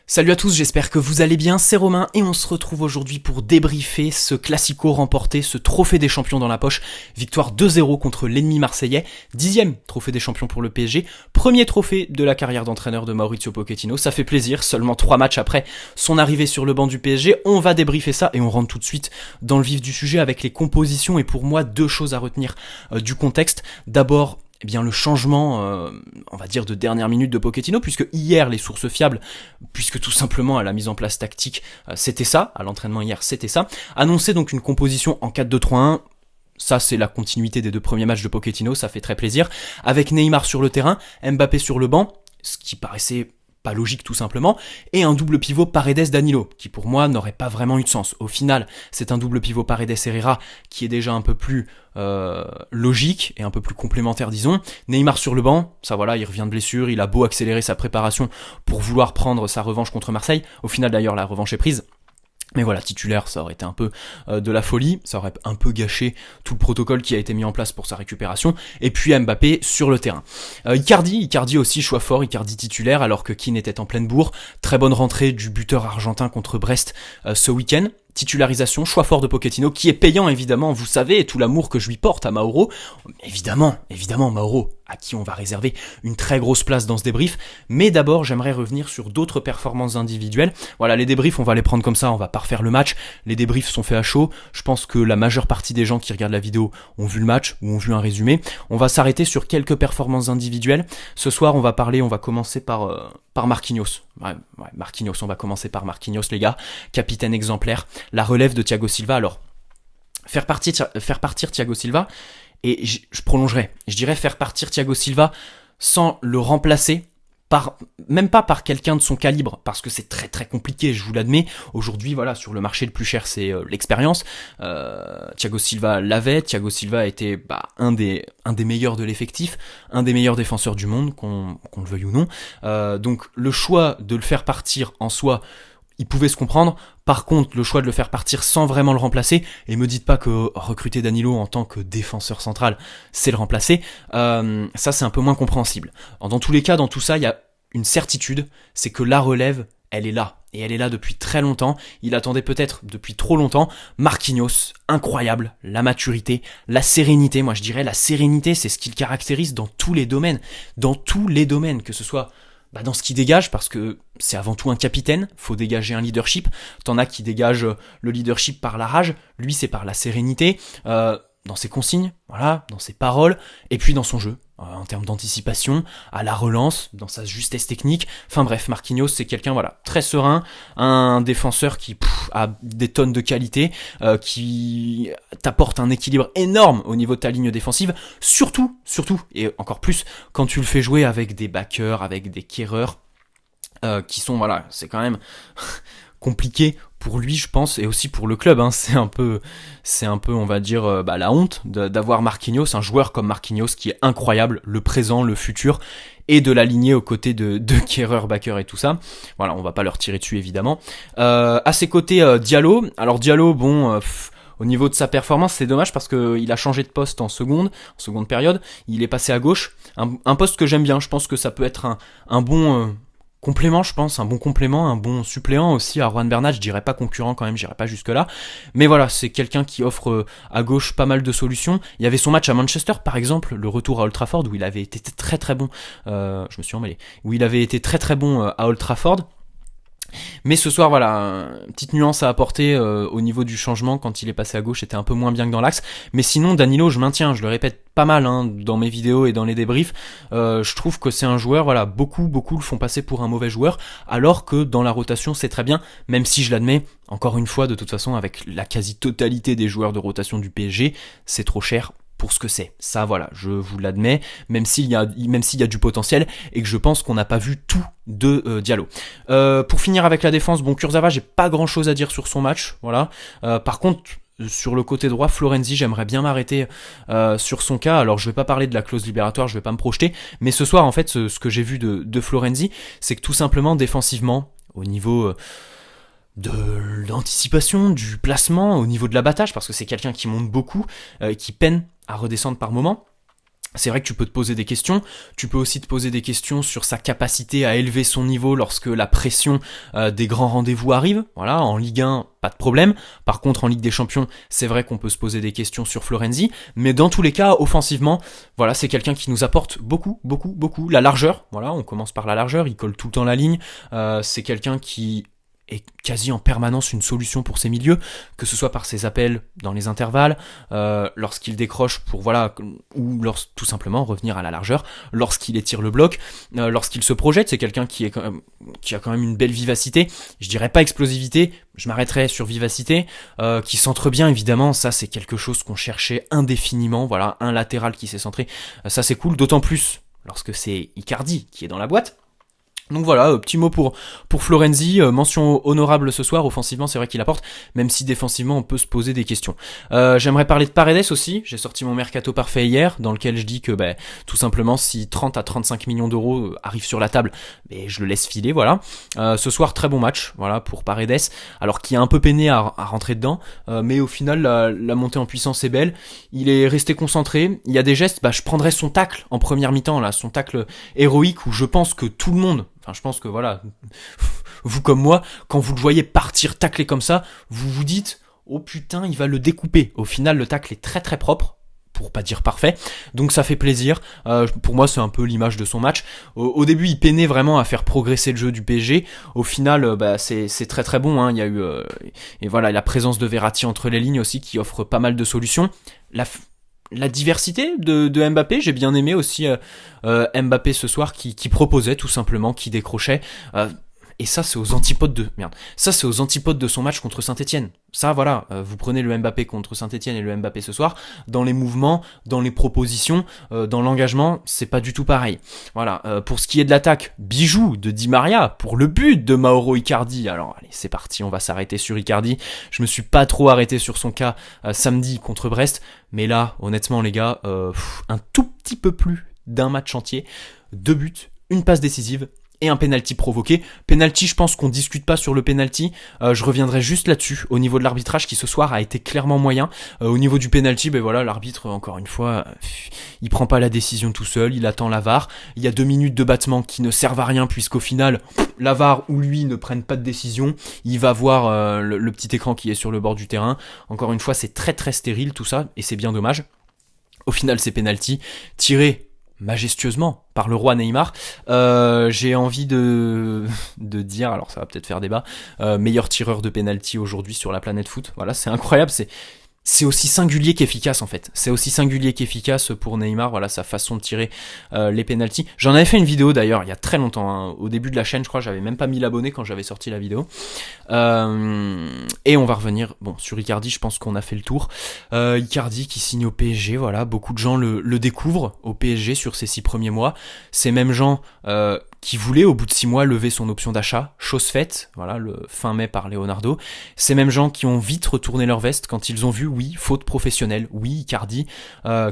Salut à tous, j'espère que vous allez bien, c'est Romain et on se retrouve aujourd'hui pour débriefer ce classico remporté, ce trophée des champions dans la poche, victoire 2-0 contre l'ennemi marseillais, 10e trophée des champions pour le PSG, premier trophée de la carrière d'entraîneur de Mauricio Pochettino, ça fait plaisir, seulement 3 matchs après son arrivée sur le banc du PSG, on va débriefer ça et on rentre tout de suite dans le vif du sujet avec les compositions et pour moi 2 choses à retenir du contexte. D'abord, eh bien le changement, on va dire de dernière minute de Pochettino, puisque hier les sources fiables, puisque tout simplement à la mise en place tactique, c'était ça, à l'entraînement hier c'était ça, annonçait donc une composition en 4-2-3-1, ça c'est la continuité des 2 premiers matchs de Pochettino, ça fait très plaisir, avec Neymar sur le terrain, Mbappé sur le banc, ce qui paraissait pas logique tout simplement, et un double pivot Paredes-Danilo, qui pour moi n'aurait pas vraiment eu de sens. Au final, c'est un double pivot Paredes-Herrera qui est déjà un peu plus logique et un peu plus complémentaire disons. Neymar sur le banc, ça voilà, il revient de blessure, il a beau accélérer sa préparation pour vouloir prendre sa revanche contre Marseille, au final d'ailleurs la revanche est prise. Mais voilà, titulaire, ça aurait été un peu de la folie, ça aurait un peu gâché tout le protocole qui a été mis en place pour sa récupération, et puis Mbappé sur le terrain. Icardi aussi, choix fort, Icardi titulaire, alors que Keane était en pleine bourre, très bonne rentrée du buteur argentin contre Brest ce week-end, titularisation, choix fort de Pochettino, qui est payant évidemment, vous savez, et tout l'amour que je lui porte à Mauro, évidemment Mauro, à qui on va réserver une très grosse place dans ce débrief, mais d'abord j'aimerais revenir sur d'autres performances individuelles. Voilà, les débriefs on va les prendre comme ça, on va pas refaire le match, les débriefs sont faits à chaud, je pense que la majeure partie des gens qui regardent la vidéo ont vu le match ou ont vu un résumé. On va s'arrêter sur quelques performances individuelles. Ce soir on va commencer par Marquinhos. Marquinhos, on va commencer par Marquinhos les gars, capitaine exemplaire, la relève de Thiago Silva. Alors, faire partir Thiago Silva, et je prolongerai, je dirais faire partir Thiago Silva sans le remplacer, même pas par quelqu'un de son calibre, parce que c'est très très compliqué, je vous l'admets. Aujourd'hui, voilà, sur le marché le plus cher, c'est l'expérience. Thiago Silva l'avait, Thiago Silva était un des meilleurs de l'effectif, un des meilleurs défenseurs du monde, qu'on le veuille ou non. Donc le choix de le faire partir en soi, il pouvait se comprendre. Par contre, le choix de le faire partir sans vraiment le remplacer, et me dites pas que recruter Danilo en tant que défenseur central, c'est le remplacer, ça c'est un peu moins compréhensible. Dans tous les cas, dans tout ça, il y a une certitude, c'est que la relève, elle est là. Et elle est là depuis très longtemps, il attendait peut-être depuis trop longtemps. Marquinhos, incroyable, la maturité, la sérénité, moi je dirais la sérénité, c'est ce qui le caractérise dans tous les domaines, que ce soit dans ce qu'il dégage, parce que c'est avant tout un capitaine, faut dégager un leadership, t'en as qui dégagent le leadership par la rage, lui c'est par la sérénité, dans ses consignes, voilà, dans ses paroles, et puis dans son jeu, en termes d'anticipation, à la relance, dans sa justesse technique, enfin bref, Marquinhos c'est quelqu'un, voilà, très serein, un défenseur qui a des tonnes de qualité, qui t'apporte un équilibre énorme au niveau de ta ligne défensive, surtout, et encore plus, quand tu le fais jouer avec des backers, avec des kerreurs, qui sont, voilà, c'est quand même compliqué pour lui je pense, et aussi pour le club, hein. C'est un peu on va dire la honte d'avoir Marquinhos, un joueur comme Marquinhos qui est incroyable, le présent, le futur, et de l'aligner aux côtés de Kehrer, Bakker et tout ça. Voilà, on va pas leur tirer dessus évidemment. À ses côtés Diallo, alors Diallo au niveau de sa performance, c'est dommage parce que il a changé de poste en seconde période, il est passé à gauche, un poste que j'aime bien, je pense que ça peut être un bon complément, je pense, un bon complément, un bon suppléant aussi à Juan Bernat, je dirais pas concurrent quand même, j'irais pas jusque là, mais voilà, c'est quelqu'un qui offre à gauche pas mal de solutions. Il y avait son match à Manchester par exemple, le retour à Old Trafford où il avait été très très bon, je me suis emmêlé, où il avait été très très bon à Old Trafford. Mais ce soir, voilà, une petite nuance à apporter au niveau du changement, quand il est passé à gauche, c'était un peu moins bien que dans l'axe. Mais sinon, Danilo, je maintiens, je le répète pas mal dans mes vidéos et dans les débriefs, je trouve que c'est un joueur, voilà, beaucoup le font passer pour un mauvais joueur, alors que dans la rotation, c'est très bien, même si je l'admets, encore une fois, de toute façon, avec la quasi-totalité des joueurs de rotation du PSG, c'est trop cher pour ce que c'est. Ça, voilà, je vous l'admets, même s'il y a du potentiel et que je pense qu'on n'a pas vu tout de Diallo. Pour finir avec la défense, Kurzawa, j'ai pas grand chose à dire sur son match, voilà. Par contre, sur le côté droit, Florenzi, j'aimerais bien m'arrêter sur son cas. Alors je vais pas parler de la clause libératoire, je vais pas me projeter, mais ce soir en fait ce que j'ai vu de Florenzi, c'est que tout simplement défensivement, au niveau de l'anticipation, du placement, au niveau de l'abattage, parce que c'est quelqu'un qui monte beaucoup, qui peine à redescendre par moment, c'est vrai que tu peux te poser des questions, tu peux aussi te poser des questions sur sa capacité à élever son niveau lorsque la pression des grands rendez-vous arrive. Voilà, en Ligue 1, pas de problème. Par contre, en Ligue des Champions, c'est vrai qu'on peut se poser des questions sur Florenzi, mais dans tous les cas, offensivement, voilà, c'est quelqu'un qui nous apporte beaucoup, beaucoup, beaucoup. La largeur, voilà, on commence par la largeur, il colle tout le temps la ligne, c'est quelqu'un qui est quasi en permanence une solution pour ses milieux, que ce soit par ses appels dans les intervalles, lorsqu'il décroche pour ou tout simplement revenir à la largeur, lorsqu'il étire le bloc, lorsqu'il se projette, c'est quelqu'un qui a quand même une belle vivacité, je dirais pas explosivité, je m'arrêterai sur vivacité, qui centre bien évidemment, ça c'est quelque chose qu'on cherchait indéfiniment, voilà, un latéral qui s'est centré, ça c'est cool, d'autant plus lorsque c'est Icardi qui est dans la boîte. Donc voilà, petit mot pour Florenzi, mention honorable ce soir, offensivement c'est vrai qu'il apporte, même si défensivement on peut se poser des questions. J'aimerais parler de Paredes aussi, j'ai sorti mon mercato parfait hier, dans lequel je dis que tout simplement si 30 à 35 millions d'euros arrivent sur la table, je le laisse filer, voilà. Ce soir très bon match, voilà, pour Paredes, alors qu'il a un peu peiné à rentrer dedans, mais au final la montée en puissance est belle, il est resté concentré, il y a des gestes, je prendrais son tacle en première mi-temps, là, son tacle héroïque où je pense que tout le monde, je pense que voilà, vous comme moi, quand vous le voyez partir tacler comme ça, vous vous dites « Oh putain, il va le découper ». Au final, le tacle est très très propre, pour pas dire parfait, donc ça fait plaisir. Pour moi, c'est un peu l'image de son match. Au début, il peinait vraiment à faire progresser le jeu du PSG. Au final, c'est très très bon. Il y a eu et voilà la présence de Verratti entre les lignes aussi qui offre pas mal de solutions. La diversité de Mbappé, j'ai bien aimé aussi Mbappé ce soir qui proposait tout simplement, qui décrochait. Et ça c'est aux antipodes de son match contre Saint-Etienne. Ça voilà, vous prenez le Mbappé contre Saint-Etienne et le Mbappé ce soir, dans les mouvements, dans les propositions, dans l'engagement, c'est pas du tout pareil. Voilà, pour ce qui est de l'attaque, bijou de Di Maria pour le but de Mauro Icardi. Alors allez, c'est parti, on va s'arrêter sur Icardi. Je me suis pas trop arrêté sur son cas samedi contre Brest, mais là, honnêtement les gars, un tout petit peu plus d'un match entier, 2 buts, une passe décisive et un penalty provoqué. Penalty, je pense qu'on discute pas sur le penalty. Je reviendrai juste là-dessus au niveau de l'arbitrage qui ce soir a été clairement moyen. Au niveau du penalty, l'arbitre encore une fois, il prend pas la décision tout seul, il attend la VAR. Il y a 2 minutes de battement qui ne servent à rien puisqu'au final, la VAR ou lui ne prennent pas de décision. Il va voir le petit écran qui est sur le bord du terrain. Encore une fois, c'est très très stérile tout ça et c'est bien dommage. Au final, c'est penalty tiré majestueusement par le roi Neymar. J'ai envie de dire, alors ça va peut-être faire débat, meilleur tireur de penalty aujourd'hui sur la planète foot. Voilà, c'est incroyable, c'est aussi singulier qu'efficace en fait. C'est aussi singulier qu'efficace pour Neymar, voilà sa façon de tirer les pénaltys. J'en avais fait une vidéo d'ailleurs il y a très longtemps, au début de la chaîne je crois, j'avais même pas 1000 abonnés quand j'avais sorti la vidéo. Et on va revenir, sur Icardi, je pense qu'on a fait le tour. Icardi qui signe au PSG, voilà, beaucoup de gens le découvrent au PSG sur ses 6 premiers mois. Ces mêmes gens qui voulait au bout de 6 mois lever son option d'achat, chose faite, voilà, le fin mai par Leonardo. Ces mêmes gens qui ont vite retourné leur veste quand ils ont vu, oui, faute professionnelle, oui, Icardi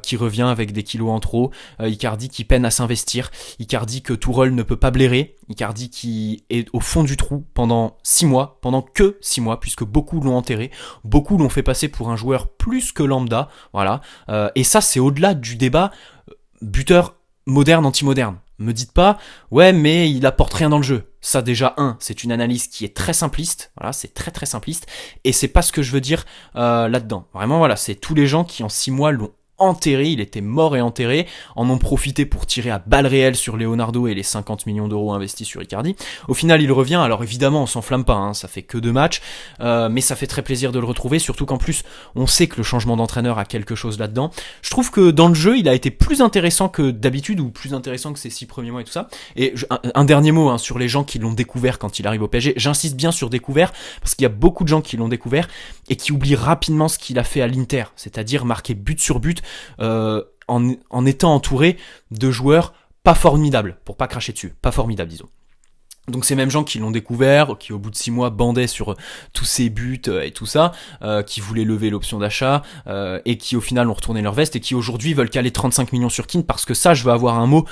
qui revient avec des kilos en trop, Icardi qui peine à s'investir, Icardi que Tourelle ne peut pas blairer, Icardi qui est au fond du trou pendant 6 mois, pendant que 6 mois, puisque beaucoup l'ont enterré, beaucoup l'ont fait passer pour un joueur plus que lambda, voilà, et ça c'est au-delà du débat buteur moderne, anti-moderne. Me dites pas, ouais, mais il apporte rien dans le jeu. Ça, déjà, c'est une analyse qui est très simpliste. Voilà, c'est très très simpliste. Et c'est pas ce que je veux dire là-dedans. Vraiment, voilà, c'est tous les gens qui en 6 mois l'ont enterré, il était mort et enterré, en ont profité pour tirer à balles réelles sur Leonardo et les 50 millions d'euros investis sur Icardi. Au final, il revient, alors évidemment, on s'enflamme pas, ça fait que 2 matchs, mais ça fait très plaisir de le retrouver, surtout qu'en plus, on sait que le changement d'entraîneur a quelque chose là-dedans. Je trouve que dans le jeu, il a été plus intéressant que d'habitude, ou plus intéressant que ses 6 premiers mois et tout ça. Et un dernier mot sur les gens qui l'ont découvert quand il arrive au PSG, j'insiste bien sur découvert, parce qu'il y a beaucoup de gens qui l'ont découvert, et qui oublient rapidement ce qu'il a fait à l'Inter, c'est-à-dire marquer but sur but, en étant entouré de joueurs pas formidables, pour pas cracher dessus, pas formidables disons. Donc ces mêmes gens qui l'ont découvert, qui au bout de 6 mois bandaient sur tous ces buts et tout ça, qui voulaient lever l'option d'achat, et qui au final ont retourné leur veste, et qui aujourd'hui veulent caler 35 millions sur Keane, parce que ça, je veux avoir un mot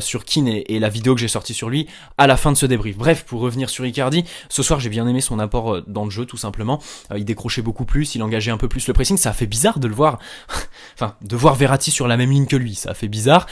sur Keane et la vidéo que j'ai sortie sur lui à la fin de ce débrief. Bref, pour revenir sur Icardi, ce soir j'ai bien aimé son apport dans le jeu, tout simplement. Il décrochait beaucoup plus, il engageait un peu plus le pressing, ça a fait bizarre de le voir, enfin, de voir Verratti sur la même ligne que lui, ça a fait bizarre,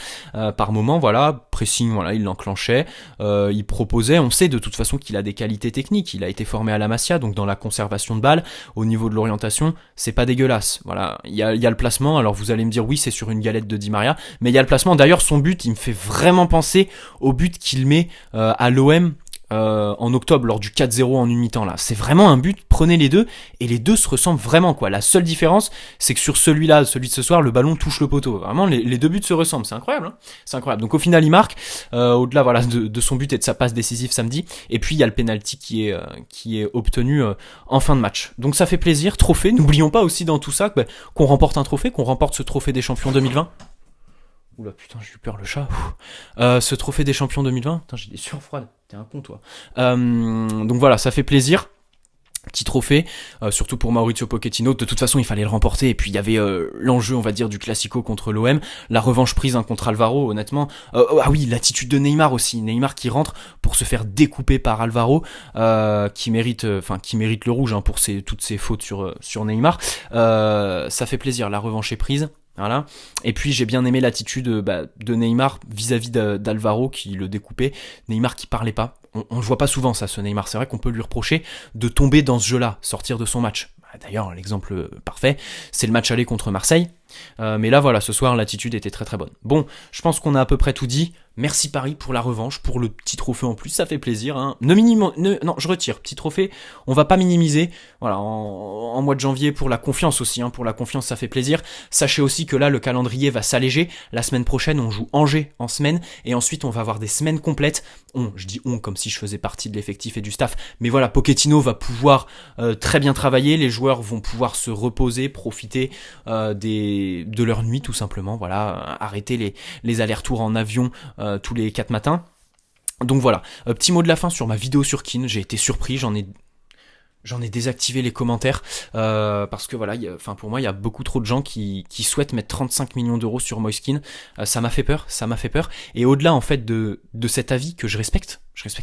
par moment, voilà, pressing, voilà, il l'enclenchait, il proposait. On sait de toute façon qu'il a des qualités techniques, il a été formé à la Masia, donc dans la conservation de balles, au niveau de l'orientation, c'est pas dégueulasse. Voilà, il y a le placement, alors vous allez me dire oui, c'est sur une galette de Di Maria, mais il y a le placement. D'ailleurs, son but, il me fait vraiment penser au but qu'il met à l'OM en octobre lors du 4-0 en une mi-temps là. C'est vraiment un but, prenez les deux, et les deux se ressemblent vraiment quoi. La seule différence, c'est que sur celui-là, celui de ce soir, le ballon touche le poteau. Vraiment, les deux buts se ressemblent, c'est incroyable, hein, c'est incroyable. Donc au final, il marque, au-delà voilà de son but et de sa passe décisive samedi, et puis il y a le penalty qui est obtenu en fin de match. Donc ça fait plaisir, trophée. N'oublions pas aussi dans tout ça qu'on remporte un trophée, qu'on remporte ce trophée des champions 2020. Oula putain, j'ai eu peur le chat. Ce trophée des champions 2020, putain, j'ai des sueurs froides. T'es un con toi. Donc voilà, ça fait plaisir. Petit trophée, surtout pour Mauricio Pochettino. De toute façon, il fallait le remporter. Et puis il y avait l'enjeu, on va dire, du Classico contre l'OM, la revanche prise contre Alvaro, honnêtement. Ah oui, l'attitude de Neymar aussi. Neymar qui rentre pour se faire découper par Alvaro, qui mérite le rouge hein, pour toutes ses fautes sur Neymar. Ça fait plaisir. La revanche est prise. Voilà. Et puis j'ai bien aimé l'attitude de Neymar vis-à-vis d'Alvaro qui le découpait. Neymar qui parlait pas. On le voit pas souvent ça, ce Neymar. C'est vrai qu'on peut lui reprocher de tomber dans ce jeu-là, sortir de son match. D'ailleurs, l'exemple parfait, c'est le match aller contre Marseille. Mais là, voilà, ce soir, l'attitude était très très bonne. Bon, je pense qu'on a à peu près tout dit. Merci Paris pour la revanche, pour le petit trophée en plus, ça fait plaisir. Hein. Non, je retire, petit trophée, on va pas minimiser. Voilà, en mois de janvier, pour la confiance aussi, hein, pour la confiance, ça fait plaisir. Sachez aussi que là, le calendrier va s'alléger. La semaine prochaine, on joue Angers en semaine, et ensuite, on va avoir des semaines complètes. Je dis comme si je faisais partie de l'effectif et du staff, mais voilà, Pochettino va pouvoir très bien travailler, les joueurs vont pouvoir se reposer, profiter de leur nuit tout simplement, voilà, arrêter les allers-retours en avion tous les 4 matins. Donc voilà, petit mot de la fin sur ma vidéo sur Keane, j'ai été surpris, j'en ai désactivé les commentaires parce que voilà, pour moi il y a beaucoup trop de gens qui souhaitent mettre 35 millions d'euros sur Moise Keane. Ça m'a fait peur. Et au-delà en fait de cet avis que je respecte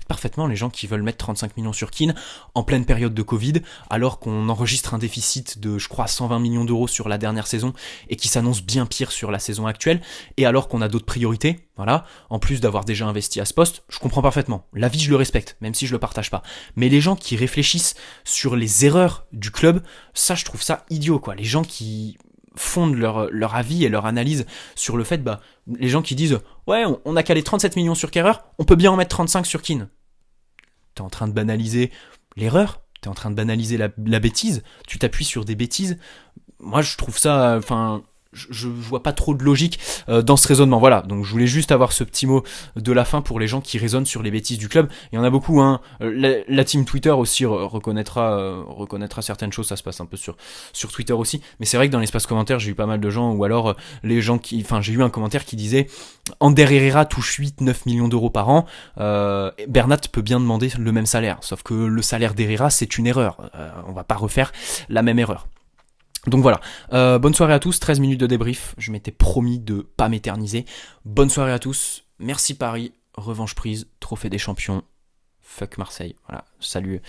parfaitement les gens qui veulent mettre 35 millions sur Keane en pleine période de Covid, alors qu'on enregistre un déficit de, je crois, 120 millions d'euros sur la dernière saison et qui s'annonce bien pire sur la saison actuelle, et alors qu'on a d'autres priorités, voilà, en plus d'avoir déjà investi à ce poste, je comprends parfaitement. L'avis, je le respecte, même si je le partage pas. Mais les gens qui réfléchissent sur les erreurs du club, ça, je trouve ça idiot, quoi. Les gens qui fondent leur avis et leur analyse sur le fait, les gens qui disent ouais, on a calé 37 millions sur Kerrer, on peut bien en mettre 35 sur Keane. T'es en train de banaliser l'erreur, t'es en train de banaliser la bêtise, tu t'appuies sur des bêtises. Moi, je trouve ça, je vois pas trop de logique dans ce raisonnement. Voilà, donc je voulais juste avoir ce petit mot de la fin pour les gens qui raisonnent sur les bêtises du club. Il y en a beaucoup, hein. La team Twitter aussi reconnaîtra certaines choses, ça se passe un peu sur Twitter aussi. Mais c'est vrai que dans l'espace commentaire, j'ai eu pas mal de gens, ou alors j'ai eu un commentaire qui disait Ander Herrera touche 8-9 millions d'euros par an, Bernat peut bien demander le même salaire, sauf que le salaire d'Herrera c'est une erreur, on va pas refaire la même erreur. Donc voilà, bonne soirée à tous, 13 minutes de débrief, je m'étais promis de pas m'éterniser. Bonne soirée à tous, merci Paris, revanche prise, trophée des champions, fuck Marseille, voilà, salut